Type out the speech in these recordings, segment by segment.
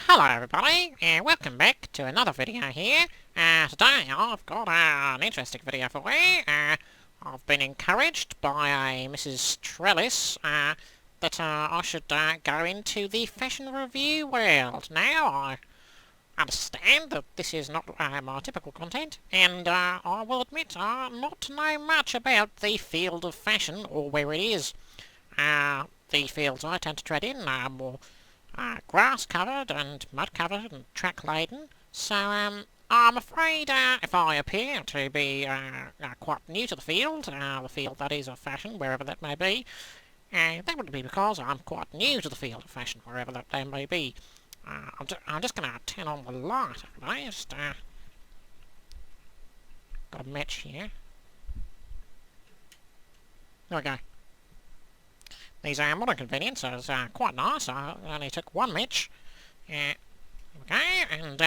Hello everybody, and welcome back to another video here. Today I've got an interesting video for you. I've been encouraged by a Mrs. Trellis that I should go into the fashion review world. Now, I understand that this is not my typical content, and I will admit not to know much about the field of fashion or where it is. The fields I tend to tread in are more grass-covered and mud-covered and track-laden, so I'm afraid if I appear to be quite new to the field that is of fashion, wherever that may be, that would be because I'm quite new to the field of fashion, wherever that may be. I'm just going to turn on the light, okay? Just got a match here. There we go. These modern conveniences are quite nice. I only took one match. Okay, and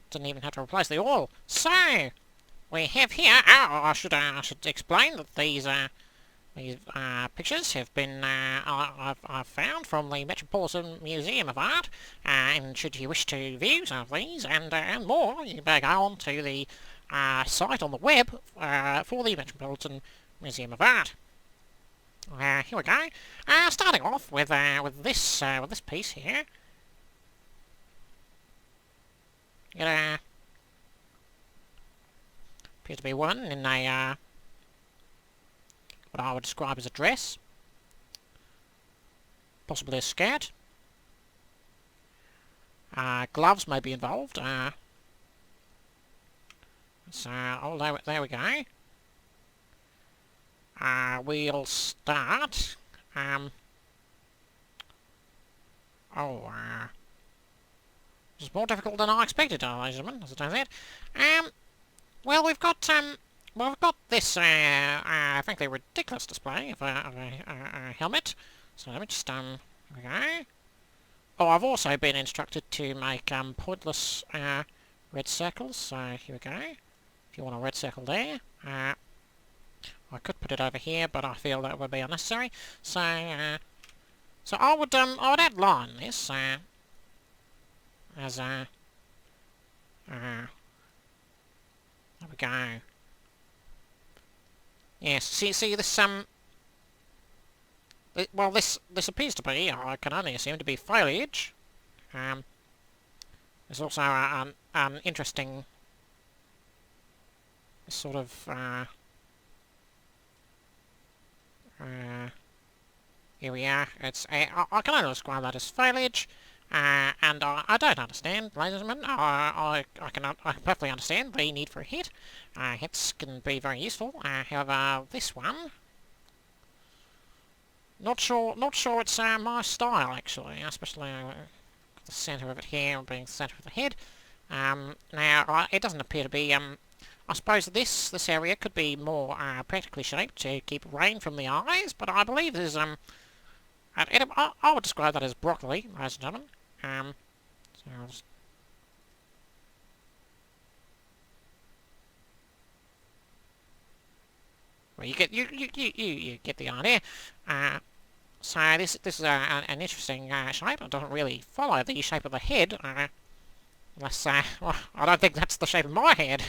didn't even have to replace the oil. So we have here. I should explain that these pictures have been I've found from the Metropolitan Museum of Art. And should you wish to view some of these and more, you may go on to the site on the web for the Metropolitan Museum of Art. Here we go. Starting off with this piece here. It appears to be one in a what I would describe as a dress, possibly a skirt. Gloves may be involved. So there we go. We'll start. It's more difficult than I expected, ladies and gentlemen, as it turns out. Well, we've got this frankly ridiculous display of a helmet. So let me just here we go. Oh, I've also been instructed to make pointless red circles. So here we go. If you want a red circle there. I could put it over here, but I feel that would be unnecessary. So, so I would outline this as a. There we go. Yes. See this well, this appears to be. I can only assume to be foliage. There's also an interesting sort of. Here we are. It's I can only describe that as foliage, and I don't understand, ladies and gentlemen. I perfectly understand the need for a hit. Hits can be very useful. However, this one, not sure it's my style actually, especially the centre of it here being the centre of the head. Now it doesn't appear to be I suppose this area could be more practically shaped to keep rain from the eyes, but I believe there's I would describe that as broccoli, ladies and gentlemen. So I'll just well, you get the idea. So this is an interesting shape. It doesn't really follow the shape of the head. Unless, well, I don't think that's the shape of my head.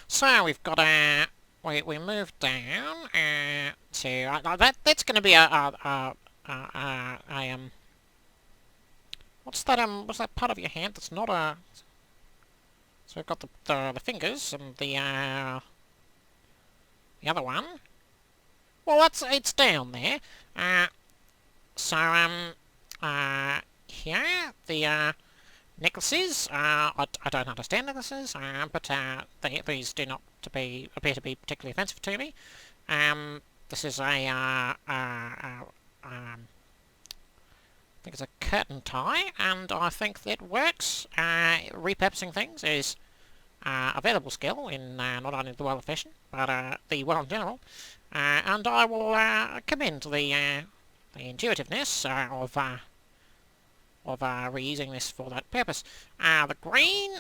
So we've got we moved down to that's going to be a what's that part of your hand that's not a. So we've got the fingers and the other one. Well, it's down there. So here the necklaces. I don't understand necklaces, but these do not appear to be particularly offensive to me. This is I think it's a curtain tie, and I think that works. Repurposing things is a valuable skill in not only the world of fashion, but the world in general. And I will commend the intuitiveness of reusing this for that purpose. The green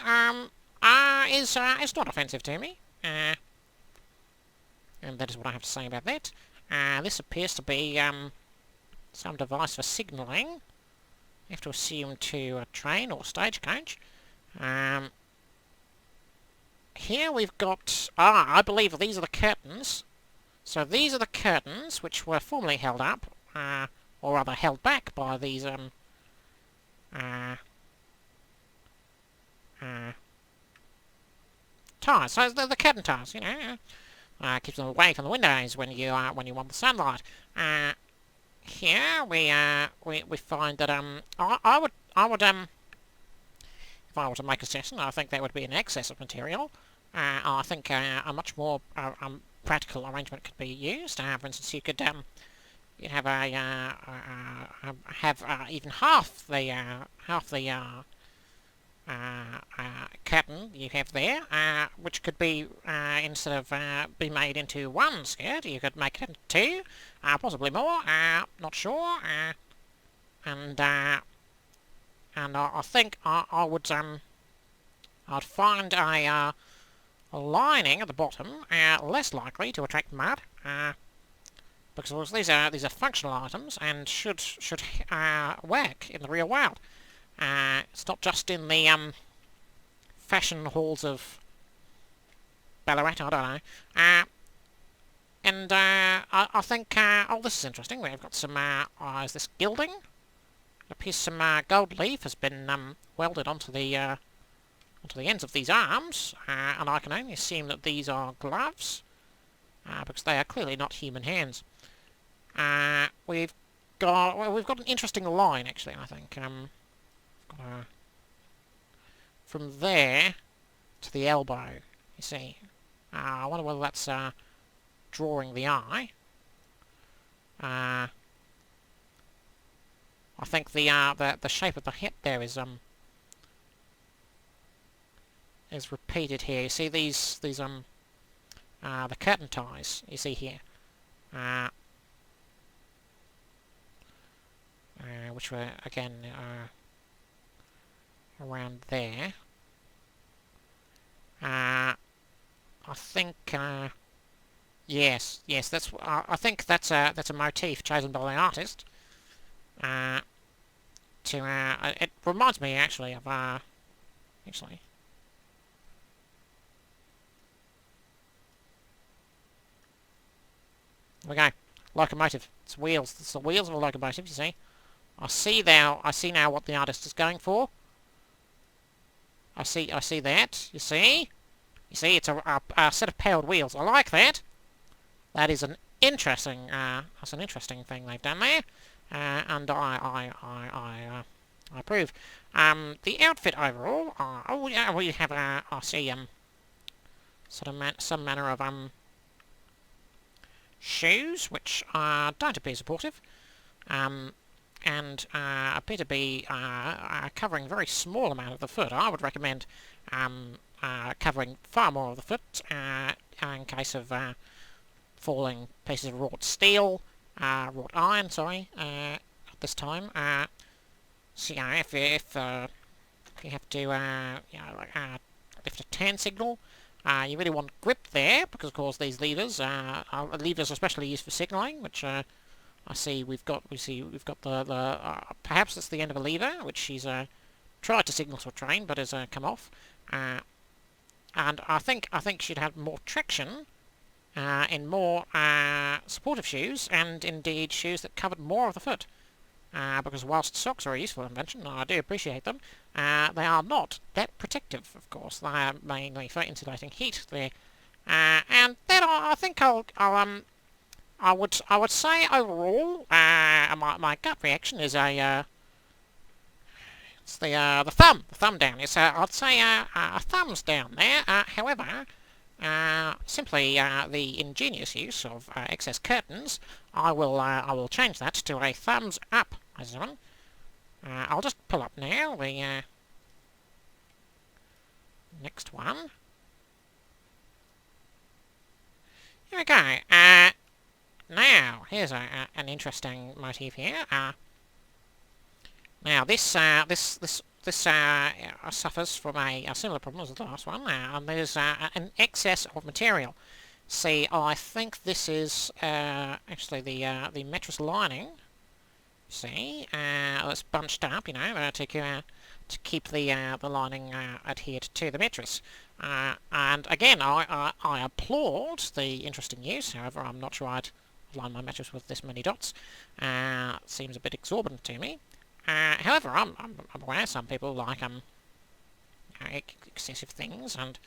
is not offensive to me, and that is what I have to say about that. This appears to be some device for signalling. You have to assume to a train or stagecoach. Here we've got... I believe these are the curtains. So these are the curtains which were formerly held up, or rather held back by these tires. So the curtain tires, you know, keeps them away from the windows when you want the sunlight. Here we find that I would if I were to make a suggestion, I think that would be an excess of material. I think a much more practical arrangement could be used. For instance, you could you'd have even half the curtain you have there, which could be instead of be made into one skirt, you could make it into two, possibly more. Not sure. And I think I would I'd find a lining at the bottom less likely to attract mud, because these are functional items and should work in the real world. It's not just in the fashion halls of Ballarat, I don't know. And I think oh, this is interesting. We've got some is this gilding? It appears some gold leaf has been welded onto the ends of these arms, and I can only assume that these are gloves, because they are clearly not human hands. We've got an interesting line, actually. I think from there to the elbow. You see, I wonder whether that's drawing the eye. I think the shape of the hip there is repeated here. You see these the curtain ties you see here, which were again around there. I think yes, that's I think that's a motif chosen by the artist. It reminds me actually of actually. There we go. Locomotive. It's wheels. It's the wheels of a locomotive, you see. I see now what the artist is going for. I see that, you see. You see, it's a set of powered wheels. I like that. That is an interesting that's an interesting thing they've done there. And I approve. The outfit overall, oh yeah, we have I see sort of some manner of shoes, which don't appear supportive, and appear to be covering a very small amount of the foot. I would recommend covering far more of the foot in case of falling pieces of wrought steel, wrought iron, sorry, at this time. So, you know, if you have to, lift a turn signal, you really want grip there, because of course these levers are especially used for signalling, which I see we've got the perhaps it's the end of a lever, which she's tried to signal to a train, but has come off. And I think she'd have more traction in more supportive shoes, and indeed shoes that covered more of the foot. Because whilst socks are a useful invention, and I do appreciate them, they are not that protective, of course. They are mainly for insulating heat there. And then I think I would say overall, my gut reaction is it's the thumb down. It's I'd say a thumbs down there. However, simply the ingenious use of excess curtains, I will change that to a thumbs up, ladies and gentlemen. I'll just pull up now the next one. Here we go. Now here's an interesting motif here. Now this suffers from a similar problem as the last one, and there's an excess of material. See, I think this is actually the mattress lining. See, it's bunched up, you know, to keep the lining adhered to the mattress. And again, I applaud the interesting use. However, I'm not sure I'd line my mattress with this many dots. Seems a bit exorbitant to me. However, I'm aware some people like excessive things, and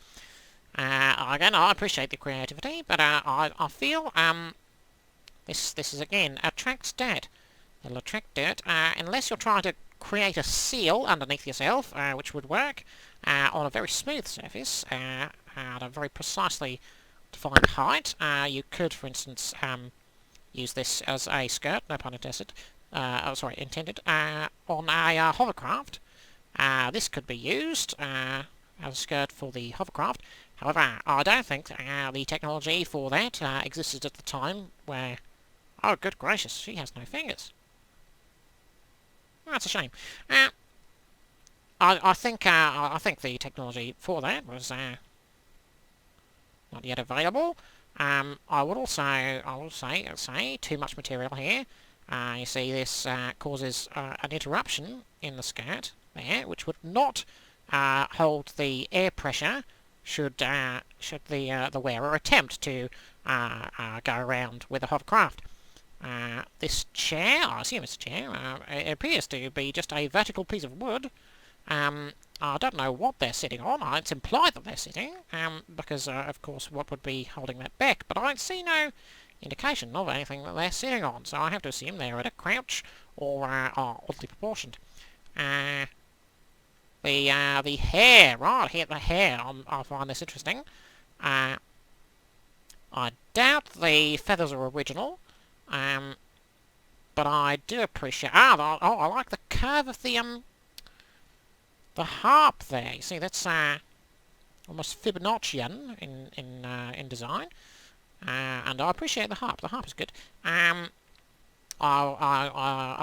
again, I appreciate the creativity, but I feel this is again attracts dirt. It'll attract dirt unless you're trying to create a seal underneath yourself, which would work on a very smooth surface at a very precisely defined height. You could, for instance, use this as a skirt, no pun intended, intended, on a hovercraft. This could be used as a skirt for the hovercraft. However, I don't think the technology for that existed at the time where... Oh, good gracious, she has no fingers. That's a shame. I think the technology for that was not yet available. I will say too much material here. You see, this causes an interruption in the skirt there, which would not hold the air pressure should the wearer attempt to go around with a hovercraft. This chair, I assume it's a chair, it appears to be just a vertical piece of wood. I don't know what they're sitting on. It's implied that they're sitting, because, of course, what would be holding that back? But I see no indication of anything that they're sitting on, so I have to assume they're at a crouch or are oddly proportioned. The hair, right here, the hair, I find this interesting. I doubt the feathers are original, but I do appreciate... I like the curve of the harp there. You see, that's almost Fibonaccian in design, and I appreciate the harp. The harp is good. I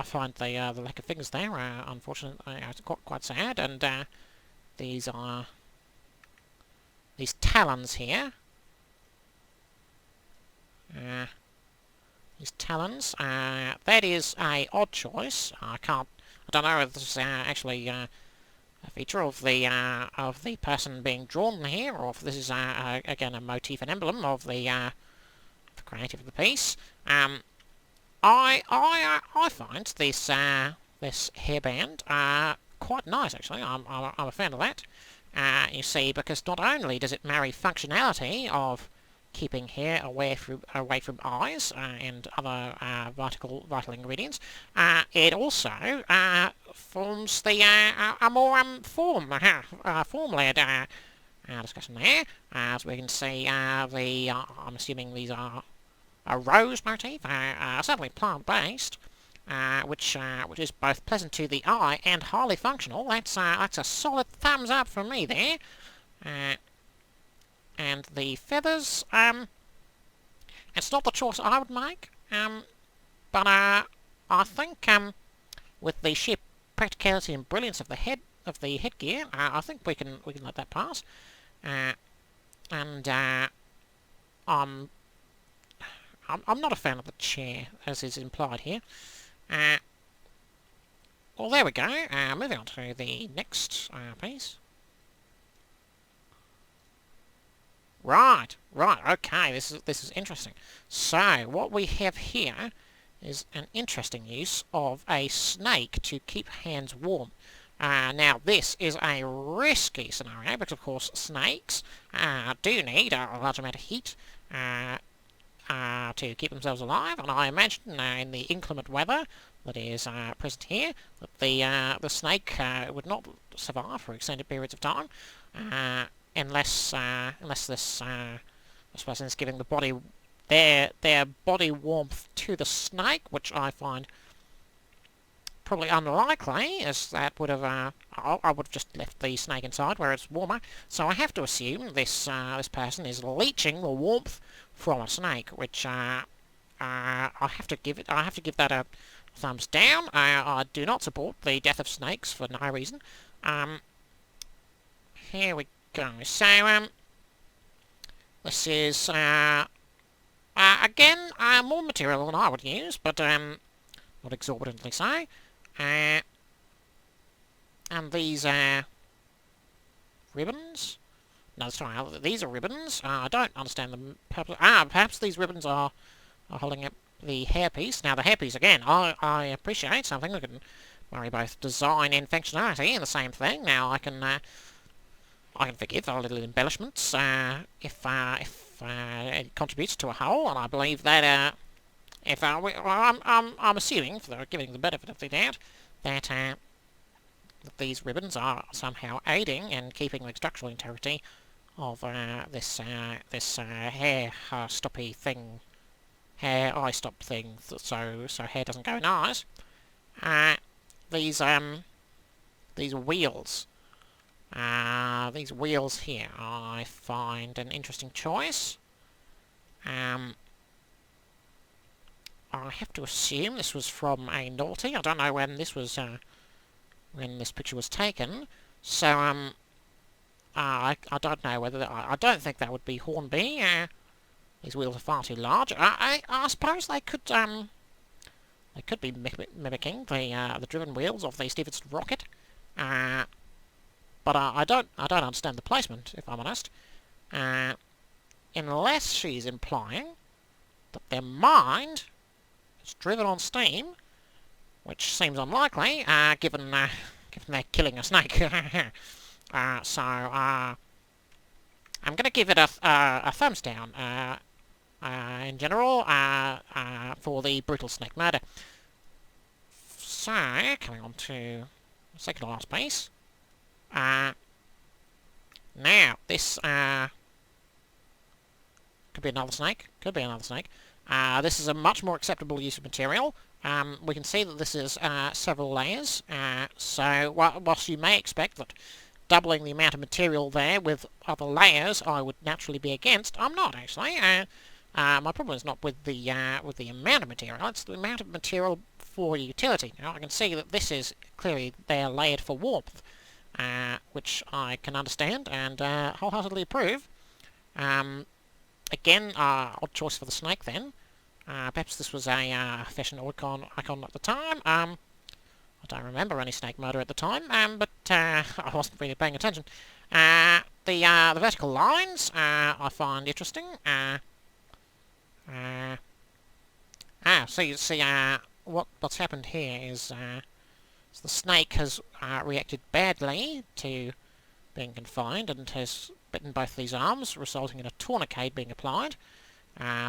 find the lack of fingers there, unfortunately, it's quite sad. And these talons here. These talons. That is a odd choice. I don't know if this is actually a feature of the person being drawn here, or if this is again a motif and emblem of the creative of the piece. I find this this hairband quite nice, actually. I'm a fan of that. You see, because not only does it marry functionality of keeping hair away from eyes and other vital ingredients, it also forms the a more form-led discussion there. As we can see, I'm assuming these are a rose motif, certainly plant-based, which is both pleasant to the eye and highly functional. That's a solid thumbs up from me there. And the feathers, it's not the choice I would make, but I think with the sheer practicality and brilliance of the headgear, I think we can let that pass. And I'm not a fan of the chair, as is implied here. Well, there we go. Moving on to the next piece. Right, okay, this is interesting. So, what we have here is an interesting use of a snake to keep hands warm. Now, this is a risky scenario, because, of course, snakes do need a large amount of heat to keep themselves alive, and I imagine in the inclement weather that is present here, that the snake would not survive for extended periods of time, unless this person is giving the body their body warmth to the snake, which I find probably unlikely, as that would have I would have just left the snake inside where it's warmer. So I have to assume this person is leeching the warmth from a snake, which I have to give that a thumbs down. I do not support the death of snakes for no reason. Here we go. So this is again more material than I would use, but not exorbitantly so. And these ribbons? No, sorry, these are ribbons. I don't understand them. Perhaps these ribbons are holding up the hairpiece. Now, the hairpiece, again, I appreciate something that can marry both design and functionality in the same thing. Now, I can forgive our little embellishments if it contributes to a whole, and I believe that if I'm assuming, for giving the benefit of the doubt, that these ribbons are somehow aiding in keeping the structural integrity of this hair stoppy thing, hair eye stop thing, so hair doesn't go in eyes. These wheels. These wheels here, I find an interesting choice. I have to assume this was from a naughty. I don't know when this was, when this picture was taken. So, I don't know whether I don't think that would be Hornby. These wheels are far too large. I suppose they could be mimicking the driven wheels of the Stephenson rocket. But I don't understand the placement, if I'm honest. Unless she's implying that their mind is driven on steam, which seems unlikely, given they're killing a snake. So I'm going to give it a thumbs down. In general, for the brutal snake murder. So, coming on to the second to last piece. Now, this could be another snake. Could be another snake. This is a much more acceptable use of material. We can see that this is several layers. So, whilst you may expect that doubling the amount of material there with other layers I would naturally be against, I'm not actually. My problem is not with the amount of material. It's the amount of material for utility. Now, I can see that this is clearly they're layered for warmth. Which I can understand and wholeheartedly approve. Again, odd choice for the snake then. Perhaps this was a fashion icon at the time. I don't remember any snake murder at the time, but I wasn't really paying attention. The vertical lines I find interesting. So you see what's happened here is so the snake has reacted badly to being confined and has bitten both these arms, resulting in a tourniquet being applied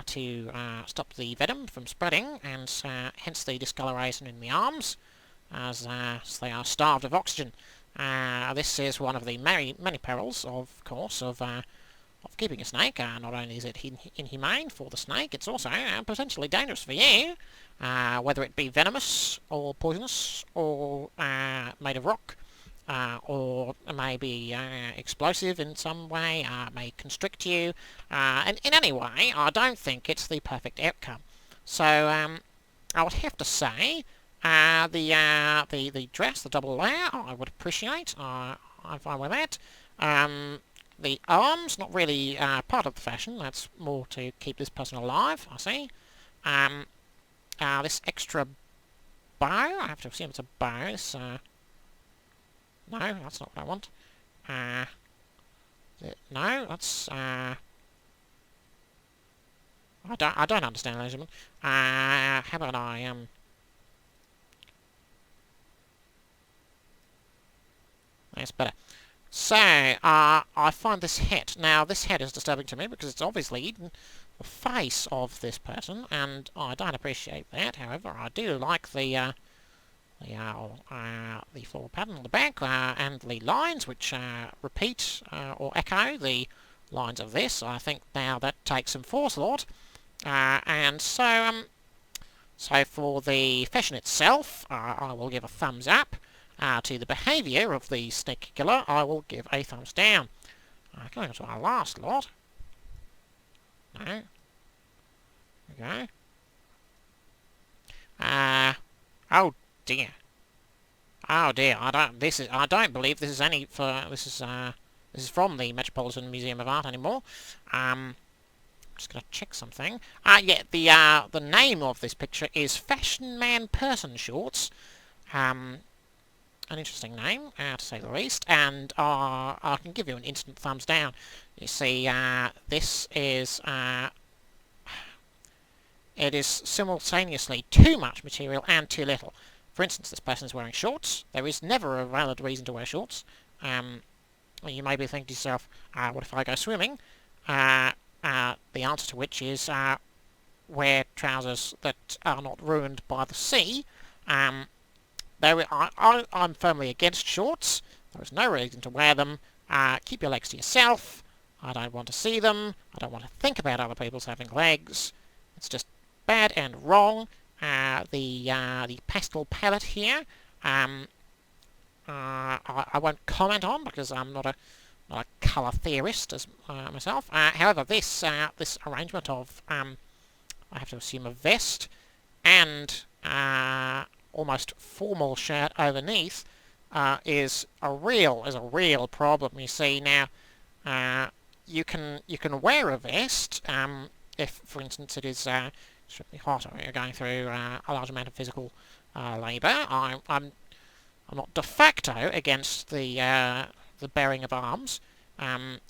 to stop the venom from spreading, and hence the discoloration in the arms, as they are starved of oxygen. This is one of the many perils, of course, of keeping a snake. Not only is it inhumane for the snake, it's also potentially dangerous for you, whether it be venomous or poisonous or made of rock, or maybe explosive in some way, may constrict you, and in any way, I don't think it's the perfect outcome. So I would have to say the dress, the double layer, I would appreciate. I'm fine with that. The arms, not really part of the fashion. That's more to keep this person alive, I see. This extra bow, I have to assume it's a bow. This, no, that's not what I want. No, that's, I don't understand, ladies and gentlemen. How about I, that's better. So, I find this hat. Now, this hat is disturbing to me because it's obviously eaten the face of this person, and I don't appreciate that. However, I do like the floral pattern on the back, and the lines which repeat or echo the lines of this. I think now that takes some forethought. And so, so for the fashion itself, I will give a thumbs up. To the behaviour of the snake killer, I will give a thumbs down. Going on to our last lot. No. Okay. Oh dear. Oh dear. I don't believe this is any for. This is from the Metropolitan Museum of Art anymore. just gonna check something. Yeah, the name of this picture is Fashion Man Person Shorts. An interesting name, to say the least, and I can give you an instant thumbs down. You see, this is it is simultaneously too much material and too little. For instance, this person is wearing shorts. There is never a valid reason to wear shorts. You may be thinking to yourself, what if I go swimming? The answer to which is wear trousers that are not ruined by the sea. I'm firmly against shorts. There is no reason to wear them. Keep your legs to yourself. I don't want to see them. I don't want to think about other people's having legs. It's just bad and wrong. The pastel palette here, I won't comment on because I'm not a colour theorist as myself. However, this arrangement of I have to assume a vest and almost formal shirt underneath is a real problem. You see now, you can wear a vest if, for instance, it is extremely hot or you're going through a large amount of physical labour. I'm not de facto against the bearing of arms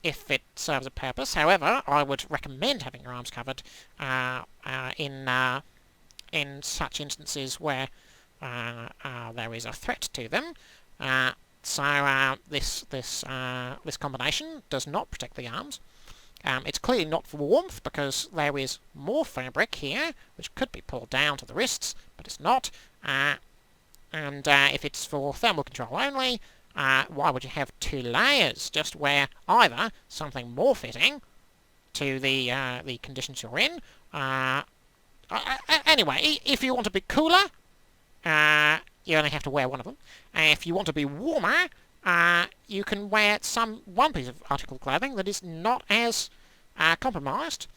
if it serves a purpose. However, I would recommend having your arms covered in such instances where there is a threat to them. So this combination does not protect the arms. It's clearly not for warmth because there is more fabric here which could be pulled down to the wrists, but it's not. And if it's for thermal control only, why would you have two layers? Just wear either something more fitting to the conditions you're in. Anyway, if you want to be cooler, you only have to wear one of them. If you want to be warmer, you can wear one piece of article of clothing that is not as compromised.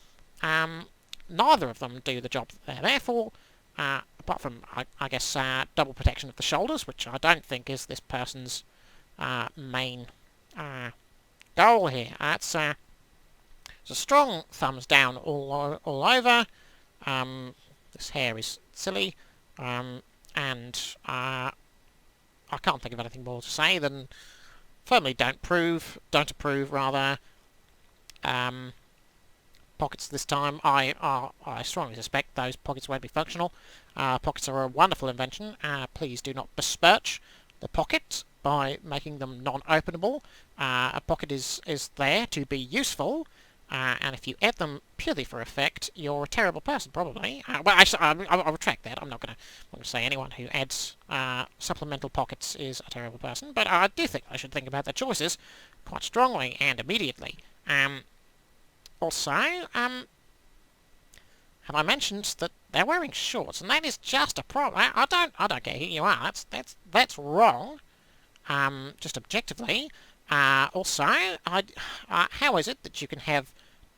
Neither of them do the job that they're there for, apart from, I guess, double protection of the shoulders, which I don't think is this person's main goal here. It's a strong thumbs down all over. This hair is silly, and I can't think of anything more to say than firmly don't approve rather. Pockets this time, I strongly suspect those pockets won't be functional. Pockets are a wonderful invention. Please do not besmirch the pocket by making them non-openable. A pocket is there to be useful, and if you add them purely for effect, you're a terrible person, probably. Well, actually, I'll retract that. I'm not going to say anyone who adds supplemental pockets is a terrible person, but I do think they should think about their choices quite strongly and immediately. Also, have I mentioned that they're wearing shorts, and that is just a problem. I don't care who you are. That's wrong. Just objectively. Also, how is it that you can have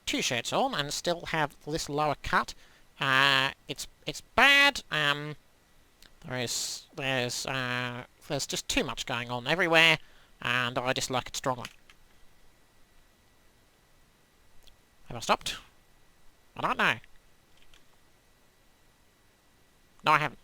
two shirts on and still have this lower cut? It's bad. There's just too much going on everywhere, and I dislike it strongly. Have I stopped? I don't know. No, I haven't.